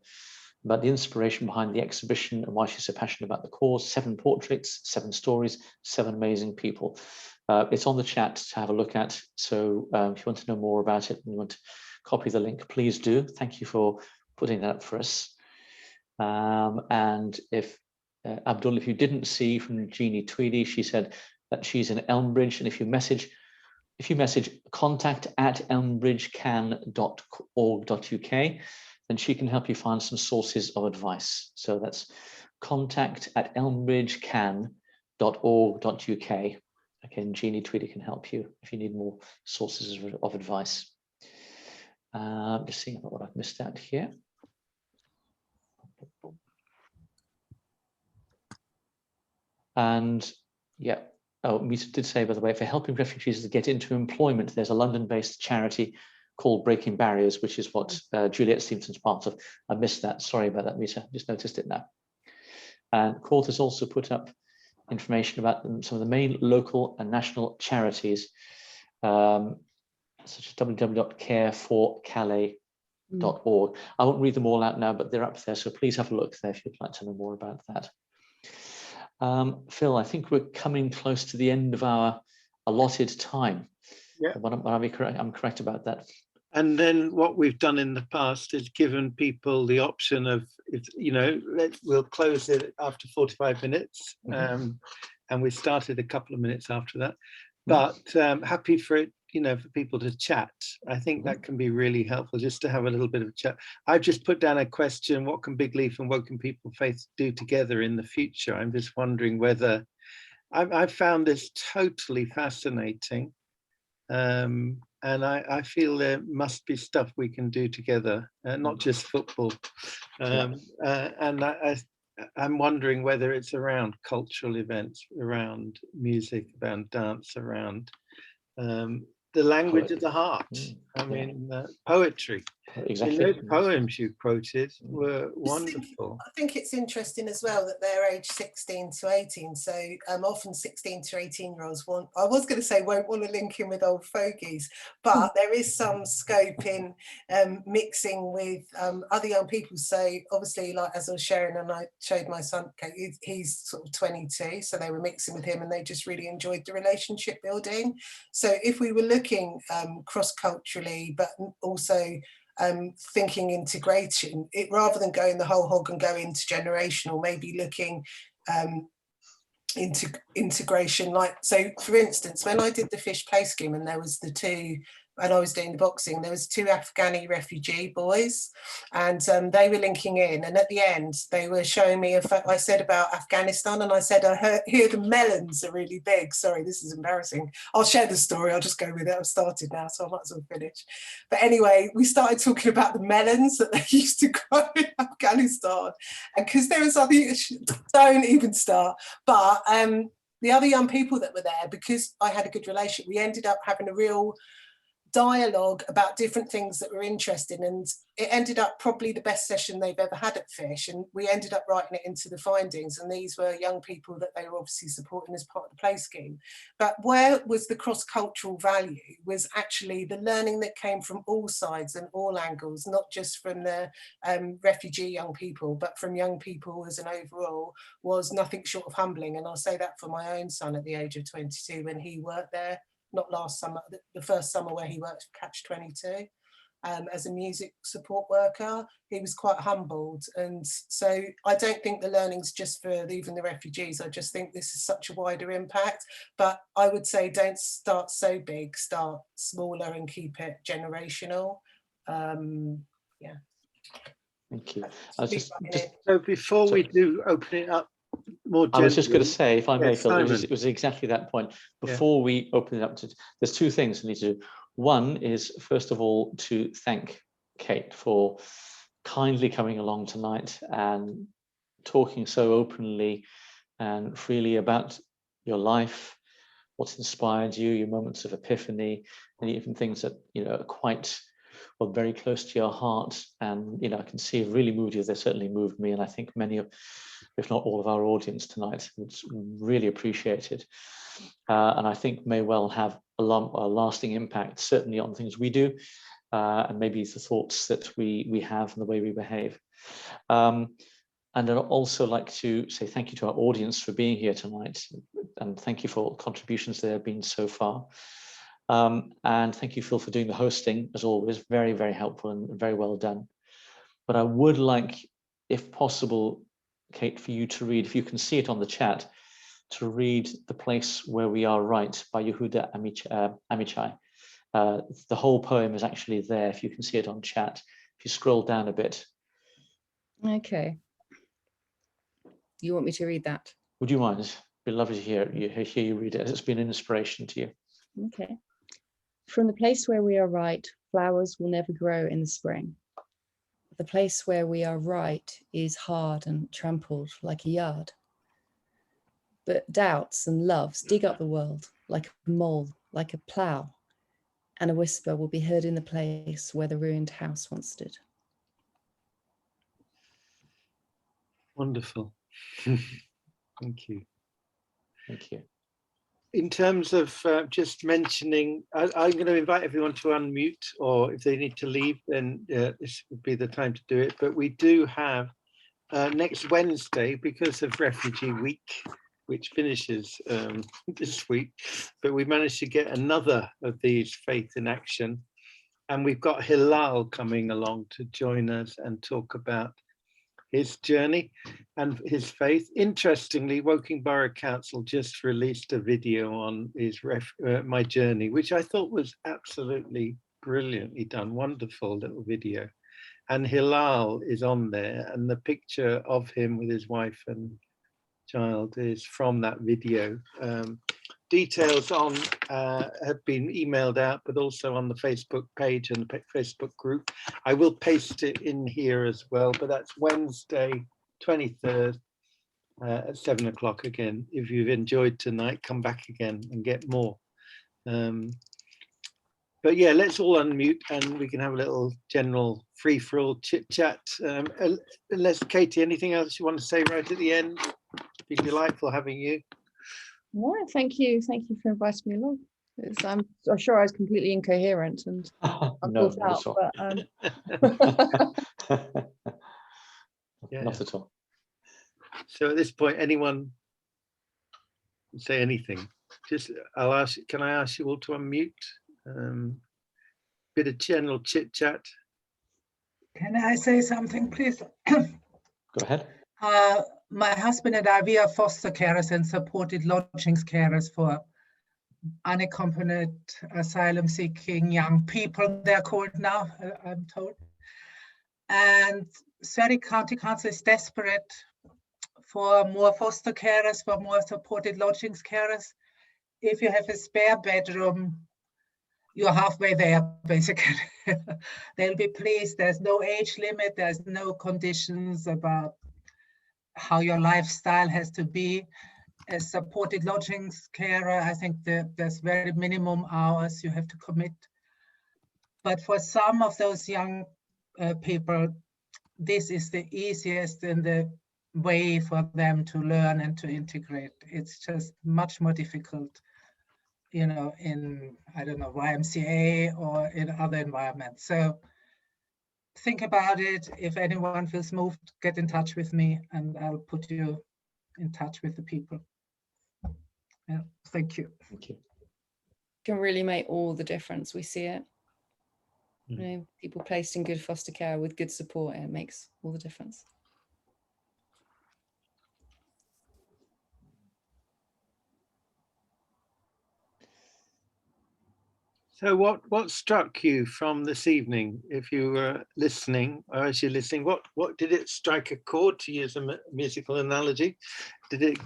about the inspiration behind the exhibition and why she's so passionate about the cause. 7 portraits, 7 stories, 7 amazing people. It's on the chat to have a look at. So if you want to know more about it and you want to copy the link, please do. Thank you for putting that up for us. And if Abdul, if you didn't see from Jeannie Tweedy, she said that she's in Elmbridge, and if you message contact@elmbridgecan.org.uk, then she can help you find some sources of advice. So that's contact@elmbridgecan.org.uk. Again, Jeannie Tweedy can help you if you need more sources of advice. Just seeing what I've missed out here. And yeah, oh, we did say, by the way, for helping refugees to get into employment, there's a London-based charity called Breaking Barriers, which is what Juliet Stevenson's part of. I missed that. Sorry about that, Rita. Just noticed it now. And Court has also put up information about some of the main local and national charities, such as www.careforcalais.org. I won't read them all out now, but they're up there, so please have a look there if you'd like to know more about that. Phil, I think we're coming close to the end of our allotted time. Yeah, I'm correct about that. And then what we've done in the past is given people the option of, if you know, we'll close it after 45 minutes, and we started a couple of minutes after that. But happy for it, you know, for people to chat. I think that can be really helpful, just to have a little bit of a chat. I've just put down a question: what can Big Leaf and Woking People Faith do together in the future? I'm just wondering whether I found this totally fascinating. And I feel there must be stuff we can do together, not just football. And I'm wondering whether it's around cultural events, around music, around dance, around the language of the heart. I mean, poetry. Exactly. Those poems you quoted were wonderful. I think it's interesting as well that they're aged 16 to 18. So often 16 to 18-year-olds I was going to say won't want to link in with old fogies, but there is some scope in mixing with other young people. So obviously, like as I was sharing, and I showed my son, he's sort of 22, so they were mixing with him and they just really enjoyed the relationship building. So if we were looking cross-culturally, but also thinking integration, rather than going the whole hog and going intergenerational, maybe looking into integration. Like, so for instance, when I did the Fish Play Scheme and there was the two, and I was doing the boxing, there was two Afghani refugee boys, and they were linking in, and at the end they were showing me I said about Afghanistan, and I said, I hear the melons are really big. Sorry, this is embarrassing. I'll share the story, I'll just go with it. I've started now, so I might as well finish. But anyway, we started talking about the melons that they used to grow in Afghanistan, and because there was other, don't even start, but the other young people that were there, because I had a good relationship, we ended up having a real dialogue about different things that were interesting, and it ended up probably the best session they've ever had at Fish, and we ended up writing it into the findings, and these were young people that they were obviously supporting as part of the play scheme. But where was the cross-cultural value was actually the learning that came from all sides and all angles, not just from the refugee young people, but from young people as an overall, was nothing short of humbling. And I'll say that for my own son at the age of 22 when he worked there. Not last summer, the first summer where he worked for Catch 22 as a music support worker. He was quite humbled. And so I don't think the learning's just for even the refugees. I just think this is such a wider impact. But I would say don't start so big, start smaller and keep it generational. Yeah. Thank you. So before we do open it up, I was just going to say, if I may, Phil, it was exactly that point. Before we open it up to, there's two things I need to do. One is, first of all, to thank Kate for kindly coming along tonight and talking so openly and freely about your life, what's inspired you, your moments of epiphany, and even things that, you know, are quite, well, very close to your heart. And, you know, I can see have really moved you. They certainly moved me. And I think many of, if not all of our audience tonight, it's really appreciated. And I think may well have a lasting impact, certainly on things we do, and maybe the thoughts that we have and the way we behave. And I'd also like to say thank you to our audience for being here tonight, and thank you for all contributions there have been so far. And thank you, Phil, for doing the hosting, as always, very, very helpful and very well done. But I would like, if possible, Kate, for you to read, if you can see it on the chat, to read The Place Where We Are Right by Yehuda Amichai. The whole poem is actually there, if you can see it on chat, if you scroll down a bit. Okay. You want me to read that? Would you mind? It'd be lovely to hear you read it. It's been an inspiration to you. Okay. From the place where we are right, flowers will never grow in the spring. The place where we are right is hard and trampled like a yard. But doubts and loves dig up the world like a mole, like a plough, and a whisper will be heard in the place where the ruined house once stood. Wonderful. Thank you. Thank you. In terms of just mentioning, I'm going to invite everyone to unmute, or if they need to leave, then this would be the time to do it. But we do have next Wednesday, because of Refugee Week, which finishes this week, but we managed to get another of these Faith in Action. And we've got Hilal coming along to join us and talk about his journey and his faith. Interestingly, Woking Borough Council just released a video on his my journey, which I thought was absolutely brilliantly done. Wonderful little video. And Hilal is on there, and the picture of him with his wife and child is from that video. Details on have been emailed out, but also on the Facebook page and the Facebook group. I will paste it in here as well, but that's Wednesday, 23rd at 7 o'clock again. If you've enjoyed tonight, come back again and get more. But yeah, let's all unmute and we can have a little general free-for-all chit-chat. Unless, Katie, anything else you want to say right at the end? It'd be delightful having you. No, thank you for inviting me along. I'm sure I was completely incoherent and no, out, but yeah. Not at all. So at this point, anyone say anything? Just I'll ask. Can I ask you all to unmute? Bit of general chit chat. Can I say something, please? Go ahead. My husband and I, we are foster carers and supported lodgings carers for unaccompanied asylum-seeking young people, they're called now, I'm told. And Surrey County Council is desperate for more foster carers, for more supported lodgings carers. If you have a spare bedroom, you're halfway there, basically. They'll be pleased. There's no age limit. There's no conditions about how your lifestyle has to be. As supported lodgings carer, I think there's very minimum hours you have to commit. But for some of those young people, this is the easiest and the way for them to learn and to integrate. It's just much more difficult, you know, in, I don't know, YMCA or in other environments. So think about it. If anyone feels moved, get in touch with me and I'll put you in touch with the people. Yeah, thank you. Thank you. Can really make all the difference. We see it. You know, people placed in good foster care with good support, it makes all the difference. So what struck you from this evening, if you were listening, or as you're listening, what did it strike a chord, to use a musical analogy? Did it,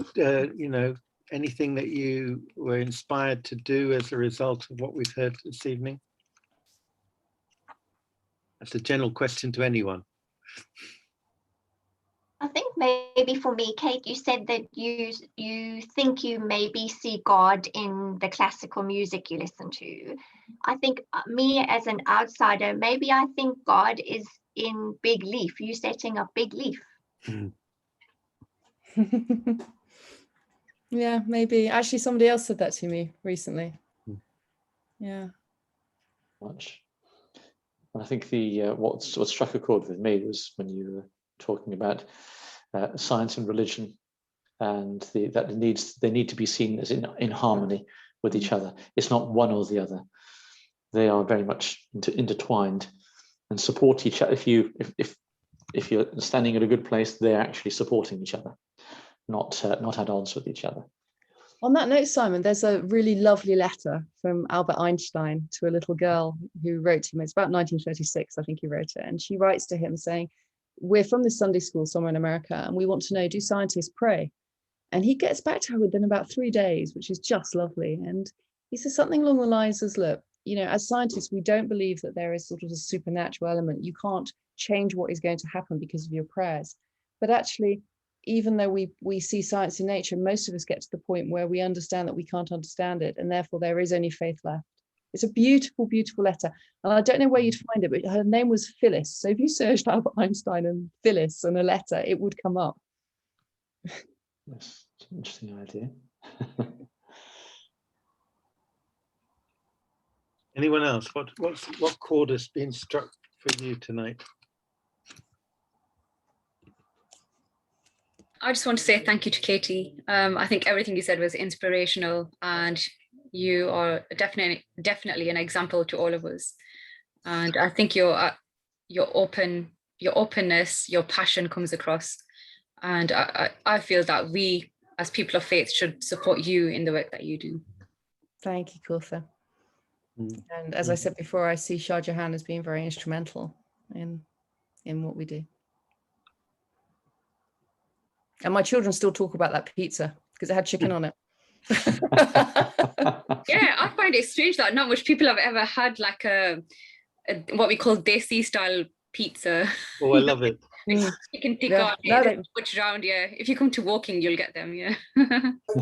you know, anything that you were inspired to do as a result of what we've heard this evening? That's a general question to anyone. I think maybe for me, Kate, you said that you think you maybe see God in the classical music you listen to. I think me as an outsider, maybe I think God is in Big Leaf. You setting up Big Leaf. Yeah, maybe. Actually, somebody else said that to me recently. Yeah. Much. And I think the what struck a chord with me was when you were talking about science and religion, and they need to be seen as in harmony with each other. It's not one or the other. They are very much intertwined and support each other. If you're standing at a good place, they're actually supporting each other, not at odds with each other. On that note, Simon, there's a really lovely letter from Albert Einstein to a little girl who wrote to him. It's about 1936, I think he wrote it. And she writes to him saying, we're from this Sunday school somewhere in America, and we want to know, do scientists pray? And he gets back to her within about 3 days, which is just lovely. And he says something along the lines of, look, you know, as scientists, we don't believe that there is sort of a supernatural element. You can't change what is going to happen because of your prayers. But actually, even though we see science in nature, most of us get to the point where we understand that we can't understand it, and therefore there is only faith left. It's a beautiful, beautiful letter. And I don't know where you'd find it, but her name was Phyllis. So if you searched Albert Einstein and Phyllis and a letter, it would come up. That's an interesting idea. Anyone else? What chord has been struck for you tonight? I just want to say thank you to Katie. I think everything you said was inspirational, and you are definitely an example to all of us. And I think your openness, your passion comes across. And I feel that we, as people of faith, should support you in the work that you do. Thank you, Kautha. And as I said before, I see Shah Jahan as being very instrumental in what we do. And my children still talk about that pizza because it had chicken on it. Yeah, I find it strange that not much people have ever had like a what we call desi style pizza. Oh, I love it. Chicken tikka, butch around. Yeah, if you come to Woking, you'll get them. Yeah.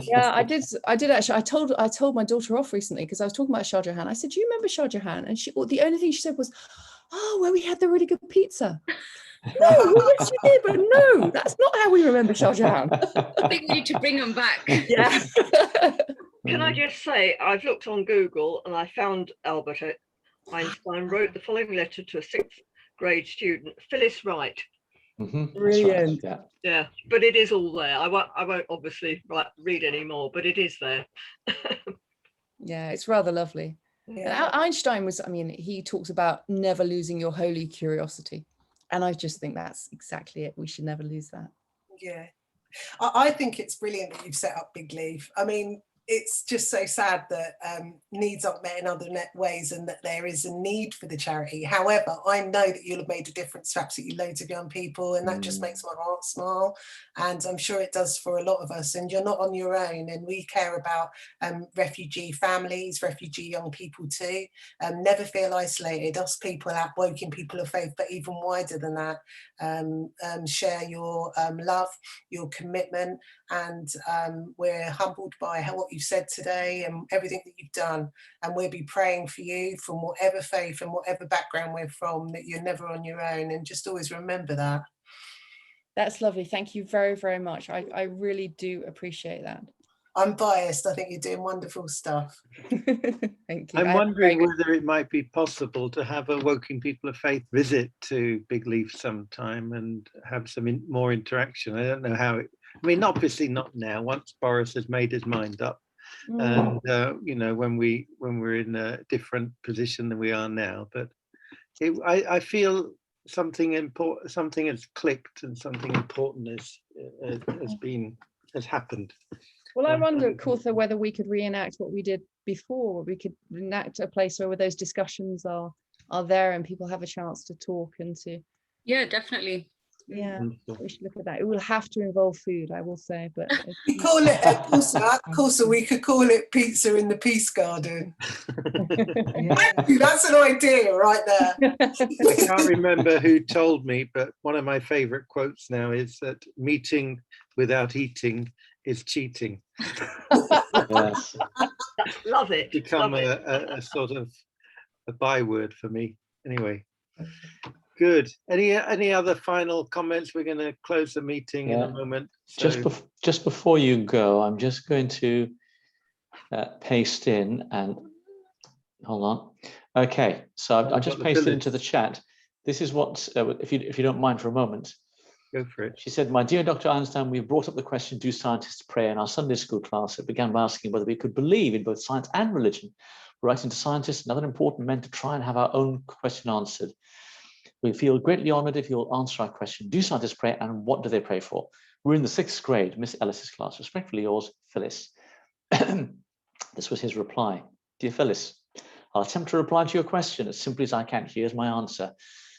Yeah, I did actually. I told my daughter off recently because I was talking about Shah Jahan. I said, "Do you remember Shah Jahan?" And the only thing she said was, "Oh, where we had the really good pizza." No, yes you did, but no, that's not how we remember Shah Jahan. I think we need to bring them back. Yeah. Can I just say, I've looked on Google and I found Albert Einstein wrote the following letter to a 6th grade student, Phyllis Wright. Brilliant. Right, yeah, but it is all there. I won't obviously read anymore, but it is there. Yeah, it's rather lovely. Yeah. Einstein was, I mean, he talks about never losing your holy curiosity. And I just think that's exactly it. We should never lose that. Yeah. I think it's brilliant that you've set up Big Leaf. I mean, it's just so sad that needs aren't met in other ways and that there is a need for the charity. However, I know that you'll have made a difference to absolutely loads of young people, and that just makes my heart smile. And I'm sure it does for a lot of us. And you're not on your own. And we care about refugee families, refugee young people too. Never feel isolated. Us people out Woking people of faith, but even wider than that. Share your love, your commitment, and we're humbled by what you've said today and everything that you've done, and we'll be praying for you from whatever faith and whatever background we're from, that you're never on your own, and just always remember that. That's lovely. Thank you very, very much. I really do appreciate that. I'm biased. I think you're doing wonderful stuff. Thank you. I'm wondering whether it might be possible to have a Woking People of Faith visit to Big Leaf sometime and have some more interaction. I don't know how it, I mean, obviously not now, once Boris has made his mind up. And, you know, when we're in a different position than we are now. But I feel something important, something has clicked and something important has happened. Well, I wonder, Kautha, whether we could reenact what we did before. We could enact a place where those discussions are there and people have a chance to talk and to. Yeah, definitely. Yeah, we should look at that. It will have to involve food, I will say, but we call it Kautha, we could call it Pizza in the Peace Garden. That's an idea right there. I can't remember who told me, but one of my favorite quotes now is that meeting without eating is cheating. Yes. Love it. Become a sort of a byword for me. Anyway. Good. Any other final comments? We're going to close the meeting in a moment. So. Just before you go, I'm just going to paste in and hold on. Okay, so I've just pasted into the chat. This is what, if you don't mind for a moment. Go for it. She said, "My dear Dr. Einstein, we brought up the question, do scientists pray, in our Sunday school class. It began by asking whether we could believe in both science and religion. We're writing to scientists and other important men to try and have our own question answered. We feel greatly honored if you'll answer our question. Do scientists pray, and what do they pray for? We're in the 6th grade, Miss Ellis's class. Respectfully yours, Phyllis." This was his reply. "Dear Phyllis, I'll attempt to reply to your question as simply as I can. Here's my answer.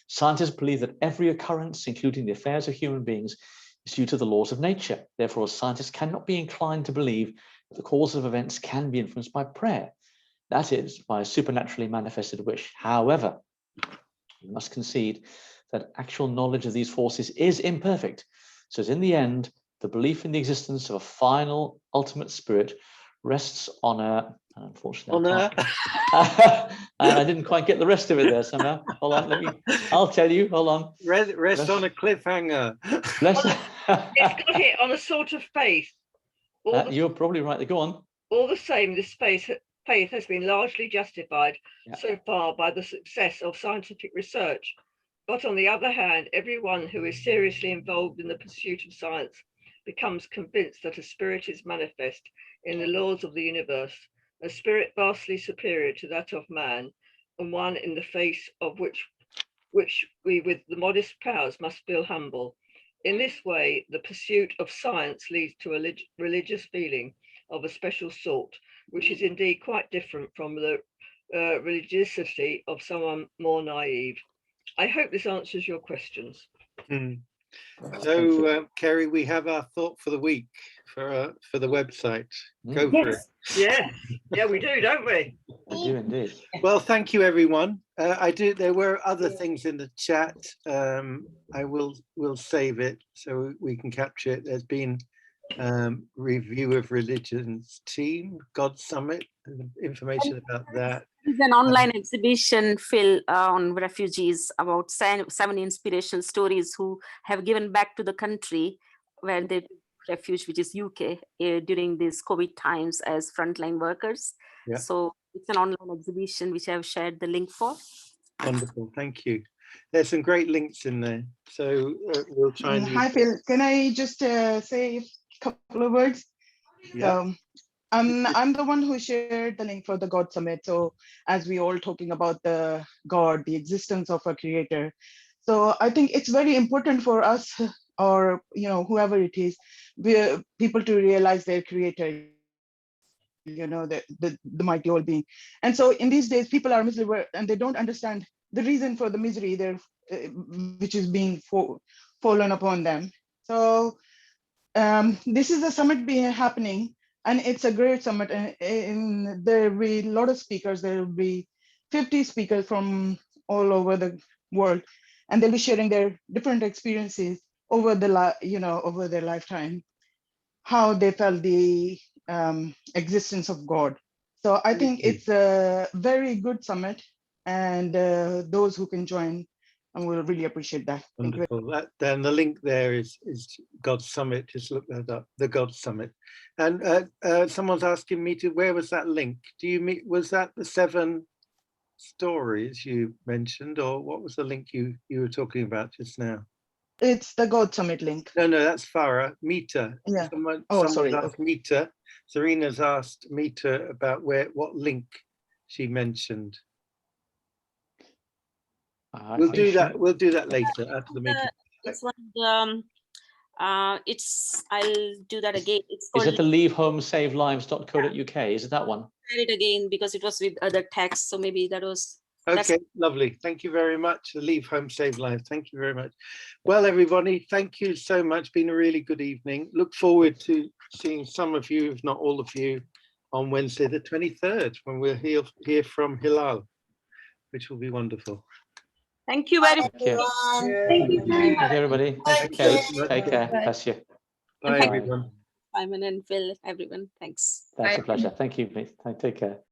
Scientists believe that every occurrence, including the affairs of human beings, is due to the laws of nature. Therefore, scientists cannot be inclined to believe that the cause of events can be influenced by prayer. That is by a supernaturally manifested wish. However, we must concede that actual knowledge of these forces is imperfect. So in the end, the belief in the existence of a final, ultimate spirit rests on a, unfortunately, and I didn't quite get the rest of it there somehow. Hold on, I'll tell you, hold on. Rest on a cliffhanger. It's got it on a sort of faith. You're probably right, go on. All the same, this faith has been largely justified so far by the success of scientific research. But on the other hand, everyone who is seriously involved in the pursuit of science becomes convinced that a spirit is manifest in the laws of the universe, a spirit vastly superior to that of man, and one in the face of which we with the modest powers must feel humble. In this way, the pursuit of science leads to a religious feeling of a special sort, which is indeed quite different from the religiosity of someone more naive. I hope this answers your questions. So, Kerry, we have our thought for the week for the website. Go for it. Yeah, we do, don't we? We do indeed. Well, thank you, everyone. There were other things in the chat. I will save it so we can capture it. There's been review of religions team, God Summit, information about that. There's an online exhibition, Phil, on refugees about 7 inspirational stories who have given back to the country where they refuge, which is UK, during these COVID times as frontline workers. Yeah. So it's an online exhibition which I've shared the link for. Wonderful, thank you. There's some great links in there, so we'll try and Hi Phil, can I just say a couple of words? Yeah. I'm the one who shared the link for the God Summit. So as we all talking about the God, the existence of a creator. So I think it's very important for us, or whoever it is, people to realize their creator, the mighty all being. And so in these days, people are miserable and they don't understand the reason for the misery which is being fallen upon them. So this is a summit happening, and it's a great summit, and there will be a lot of speakers. There will be 50 speakers from all over the world, and they'll be sharing their different experiences over over their lifetime, how they felt the existence of God. So I think it's a very good summit, and those who can join, and we'll really appreciate that. Wonderful. Then the link there is God Summit. Just look that up, the God Summit. And someone's asking me where was that link? Was that the 7 stories you mentioned, or what was the link you were talking about just now? It's the God Summit link. No, that's Farah. Mita. Yeah. Someone sorry. asked Mita. Serena's asked Mita about what link she mentioned. We'll do that. We'll do that later after the meeting. This one, I'll do that again. It's Is it the leavehomesavelives.co.uk? Is it that one? It again because it was with other texts, so maybe that was. Okay, lovely. Thank you very much. The Leave Home Save Lives. Thank you very much. Well, everybody, thank you so much. Been a really good evening. Look forward to seeing some of you, if not all of you, on Wednesday the 23rd when we'll hear from Hilal, which will be wonderful. Thank you very much. Thank you, everybody. Take care. Bless you. Bye, everyone. Simon and Phil, everyone. Thanks. That's a pleasure. Thank you. Take care.